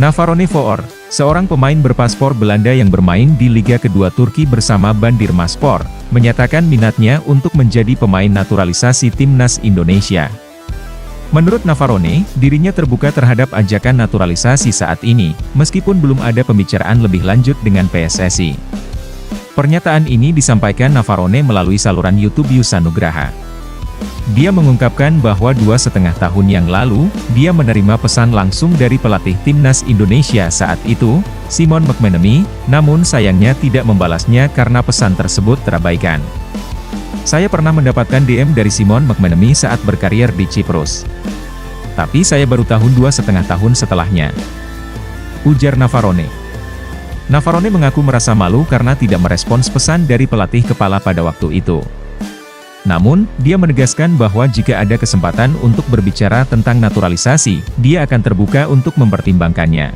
Navarone Voor, seorang pemain berpaspor Belanda yang bermain di Liga Kedua Turki bersama Bandırmaspor, menyatakan minatnya untuk menjadi pemain naturalisasi timnas Indonesia. Menurut Navarone, dirinya terbuka terhadap ajakan naturalisasi saat ini, meskipun belum ada pembicaraan lebih lanjut dengan PSSI. Pernyataan ini disampaikan Navarone melalui saluran YouTube Yusanugraha. Dia mengungkapkan bahwa 2,5 tahun yang lalu, dia menerima pesan langsung dari pelatih timnas Indonesia saat itu, Simon McManamy, namun sayangnya tidak membalasnya karena pesan tersebut terabaikan. Saya pernah mendapatkan DM dari Simon McManamy saat berkarier di Cyprus. Tapi saya baru tahu 2,5 tahun setelahnya, ujar Navarone. Navarone mengaku merasa malu karena tidak merespons pesan dari pelatih kepala pada waktu itu. Namun, dia menegaskan bahwa jika ada kesempatan untuk berbicara tentang naturalisasi, dia akan terbuka untuk mempertimbangkannya.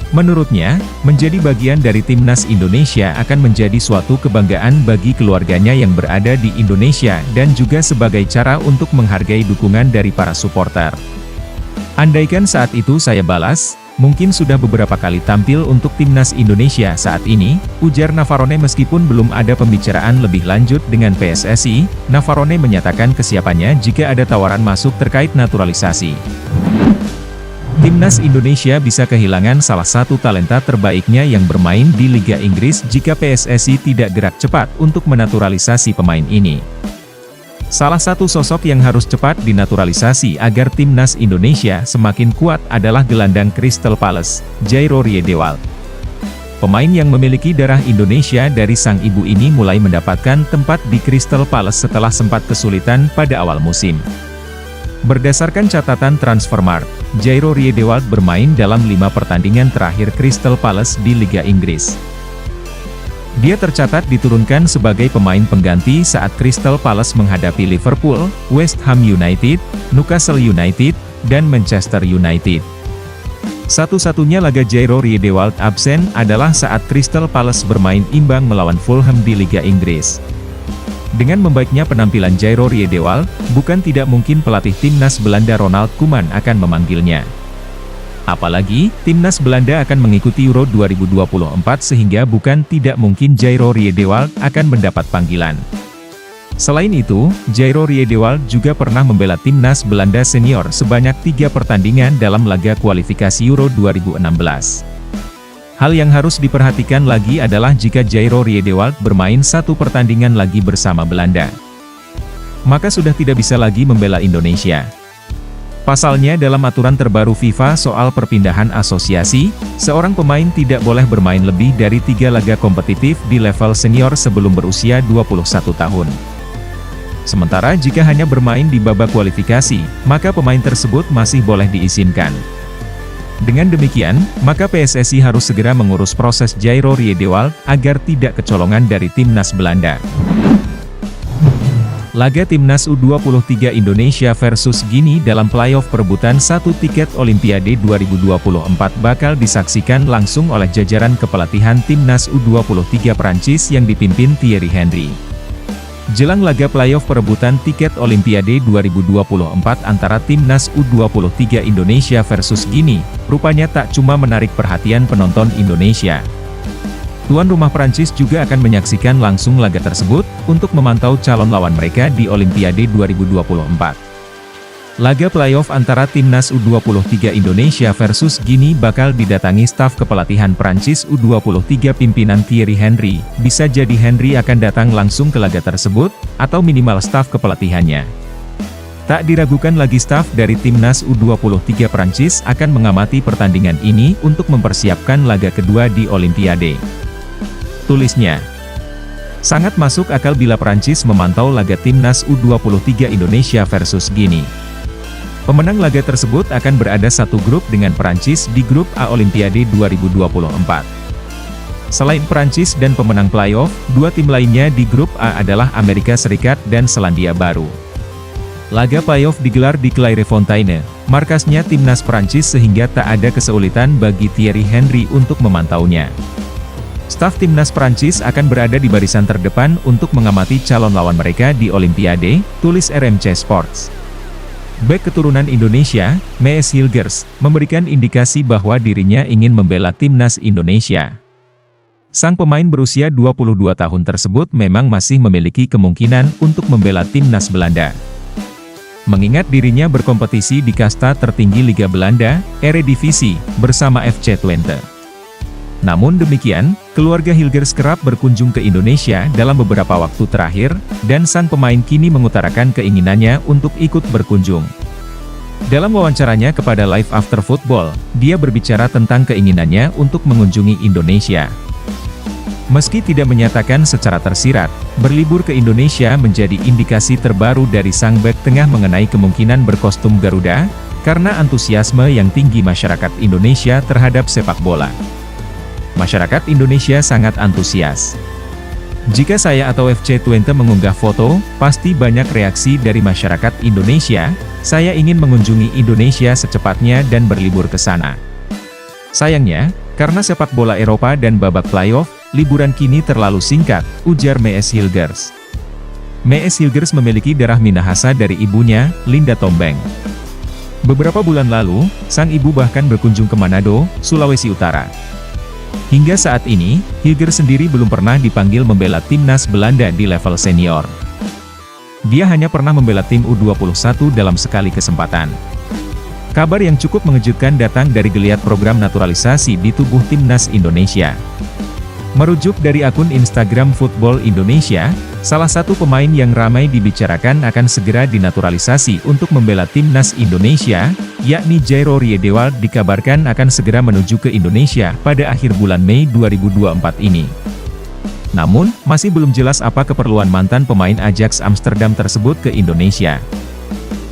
Menurutnya, menjadi bagian dari timnas Indonesia akan menjadi suatu kebanggaan bagi keluarganya yang berada di Indonesia dan juga sebagai cara untuk menghargai dukungan dari para supporter. Andaikan saat itu saya balas, mungkin sudah beberapa kali tampil untuk timnas Indonesia saat ini, ujar Navarone. Meskipun belum ada pembicaraan lebih lanjut dengan PSSI, Navarone menyatakan kesiapannya jika ada tawaran masuk terkait naturalisasi. Timnas Indonesia bisa kehilangan salah satu talenta terbaiknya yang bermain di Liga Inggris jika PSSI tidak gerak cepat untuk menaturalisasi pemain ini. Salah satu sosok yang harus cepat dinaturalisasi agar timnas Indonesia semakin kuat adalah gelandang Crystal Palace, Jairo Riedewald. Pemain yang memiliki darah Indonesia dari sang ibu ini mulai mendapatkan tempat di Crystal Palace setelah sempat kesulitan pada awal musim. Berdasarkan catatan Transfermarkt, Jairo Riedewald bermain dalam 5 pertandingan terakhir Crystal Palace di Liga Inggris. Dia tercatat diturunkan sebagai pemain pengganti saat Crystal Palace menghadapi Liverpool, West Ham United, Newcastle United, dan Manchester United. Satu-satunya laga Jairo Riedewald absen adalah saat Crystal Palace bermain imbang melawan Fulham di Liga Inggris. Dengan membaiknya penampilan Jairo Riedewald, bukan tidak mungkin pelatih timnas Belanda Ronald Koeman akan memanggilnya. Apalagi, timnas Belanda akan mengikuti Euro 2024 sehingga bukan tidak mungkin Jairo Riedewald akan mendapat panggilan. Selain itu, Jairo Riedewald juga pernah membela timnas Belanda senior sebanyak 3 pertandingan dalam laga kualifikasi Euro 2016. Hal yang harus diperhatikan lagi adalah jika Jairo Riedewald bermain 1 pertandingan lagi bersama Belanda, maka sudah tidak bisa lagi membela Indonesia. Pasalnya dalam aturan terbaru FIFA soal perpindahan asosiasi, seorang pemain tidak boleh bermain lebih dari 3 laga kompetitif di level senior sebelum berusia 21 tahun. Sementara jika hanya bermain di babak kualifikasi, maka pemain tersebut masih boleh diizinkan. Dengan demikian, maka PSSI harus segera mengurus proses Jairo Riedewald agar tidak kecolongan dari timnas Belanda. Laga Timnas U23 Indonesia versus Guinea dalam playoff perebutan 1 tiket Olimpiade 2024 bakal disaksikan langsung oleh jajaran kepelatihan Timnas U23 Prancis yang dipimpin Thierry Henry. Jelang laga playoff perebutan tiket Olimpiade 2024 antara Timnas U23 Indonesia versus Guinea, rupanya tak cuma menarik perhatian penonton Indonesia. Tuan rumah Prancis juga akan menyaksikan langsung laga tersebut, untuk memantau calon lawan mereka di Olimpiade 2024. Laga playoff antara Timnas U23 Indonesia versus Guinea bakal didatangi staf kepelatihan Prancis U23 pimpinan Thierry Henry. Bisa jadi Henry akan datang langsung ke laga tersebut, atau minimal staf kepelatihannya. Tak diragukan lagi staf dari Timnas U23 Prancis akan mengamati pertandingan ini untuk mempersiapkan laga kedua di Olimpiade. Tulisnya, sangat masuk akal bila Prancis memantau laga Timnas U23 Indonesia versus Guinea. Pemenang laga tersebut akan berada satu grup dengan Prancis di grup A Olimpiade 2024. Selain Prancis dan pemenang playoff, 2 tim lainnya di grup A adalah Amerika Serikat dan Selandia Baru. Laga playoff digelar di Clairefontaine, markasnya Timnas Prancis, sehingga tak ada kesulitan bagi Thierry Henry untuk memantaunya. Staf Timnas Prancis akan berada di barisan terdepan untuk mengamati calon lawan mereka di Olimpiade, tulis RMC Sports. Bek keturunan Indonesia, Mees Hilgers, memberikan indikasi bahwa dirinya ingin membela timnas Indonesia. Sang pemain berusia 22 tahun tersebut memang masih memiliki kemungkinan untuk membela timnas Belanda. Mengingat dirinya berkompetisi di kasta tertinggi Liga Belanda, Eredivisie, bersama FC Twente. Namun demikian, keluarga Hilgers kerap berkunjung ke Indonesia dalam beberapa waktu terakhir, dan sang pemain kini mengutarakan keinginannya untuk ikut berkunjung. Dalam wawancaranya kepada Live After Football, dia berbicara tentang keinginannya untuk mengunjungi Indonesia. Meski tidak menyatakan secara tersirat, berlibur ke Indonesia menjadi indikasi terbaru dari sang bek tengah mengenai kemungkinan berkostum Garuda, karena antusiasme yang tinggi masyarakat Indonesia terhadap sepak bola. Masyarakat Indonesia sangat antusias. Jika saya atau FC Twente mengunggah foto, pasti banyak reaksi dari masyarakat Indonesia. Saya ingin mengunjungi Indonesia secepatnya dan berlibur ke sana. Sayangnya, karena sepak bola Eropa dan babak playoff, liburan kini terlalu singkat, ujar Mees Hilgers. Mees Hilgers memiliki darah Minahasa dari ibunya, Linda Tombeng. Beberapa bulan lalu, sang ibu bahkan berkunjung ke Manado, Sulawesi Utara. Hingga saat ini, Hilgers sendiri belum pernah dipanggil membela timnas Belanda di level senior. Dia hanya pernah membela tim U21 dalam sekali kesempatan. Kabar yang cukup mengejutkan datang dari geliat program naturalisasi di tubuh timnas Indonesia. Merujuk dari akun Instagram Football Indonesia, salah satu pemain yang ramai dibicarakan akan segera dinaturalisasi untuk membela timnas Indonesia, yakni Jairo Riedewald dikabarkan akan segera menuju ke Indonesia pada akhir bulan Mei 2024 ini. Namun, masih belum jelas apa keperluan mantan pemain Ajax Amsterdam tersebut ke Indonesia.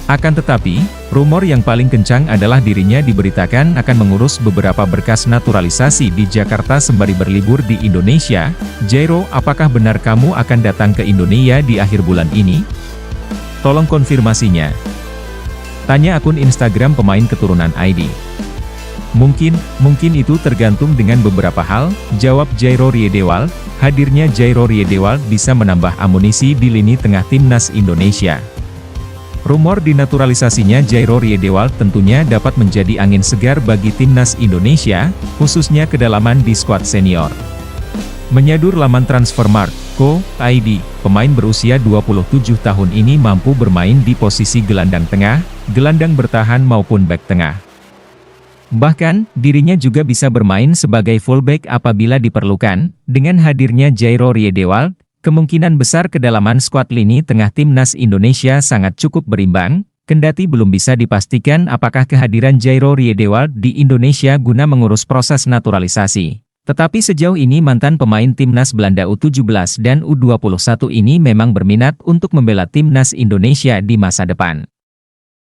Akan tetapi, rumor yang paling kencang adalah dirinya diberitakan akan mengurus beberapa berkas naturalisasi di Jakarta sembari berlibur di Indonesia. Jairo, apakah benar kamu akan datang ke Indonesia di akhir bulan ini? Tolong konfirmasinya. Tanya akun Instagram pemain keturunan ID. Mungkin itu tergantung dengan beberapa hal, jawab Jairo Riedewald. Hadirnya Jairo Riedewald bisa menambah amunisi di lini tengah timnas Indonesia. Rumor dinaturalisasinya Jairo Riedewald tentunya dapat menjadi angin segar bagi timnas Indonesia, khususnya kedalaman di skuad senior. Menyadur laman Transfermarkt.co.id, pemain berusia 27 tahun ini mampu bermain di posisi gelandang tengah, gelandang bertahan maupun bek tengah. Bahkan, dirinya juga bisa bermain sebagai fullback apabila diperlukan. Dengan hadirnya Jairo Riedewald, kemungkinan besar kedalaman skuad lini tengah timnas Indonesia sangat cukup berimbang, kendati belum bisa dipastikan apakah kehadiran Jairo Riedewald di Indonesia guna mengurus proses naturalisasi. Tetapi sejauh ini mantan pemain timnas Belanda U17 dan U21 ini memang berminat untuk membela timnas Indonesia di masa depan.